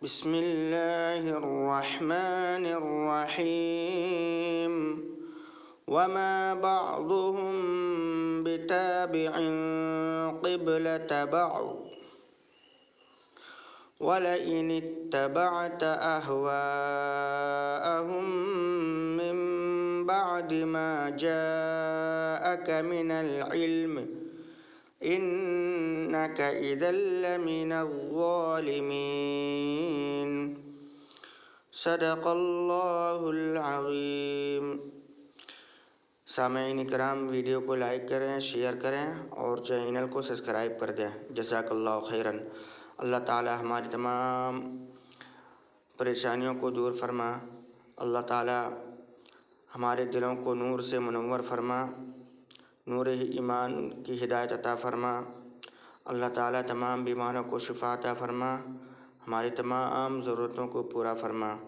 बिस्मिल्लाहिर्रहमानिर्रहीम वमा बअदुहुम बिताबिइन क़िबलत बअद वलइन इत्तबअत अहवाअहुम मिन बअदि मा जाअक मिनल इल्म इन्नक इज़ल लमिनज़्ज़ालिमीन। सदक़ल्लाहुल अज़ीम। सामईन इकराम, वीडियो को लाइक करें, शेयर करें और चैनल को सब्सक्राइब कर दें। जज़ाकल्लाहु खैरन। अल्लाह ताला हमारी तमाम परेशानियों को दूर फरमा। अल्लाह ताला हमारे दिलों को नूर से मुनव्वर फरमा, नूर ईमान की हिदायत अता फरमा। अल्लाह ताला तमाम बीमारों को शिफा अता फरमा, हमारी तमाम ज़रूरतों को पूरा फरमा।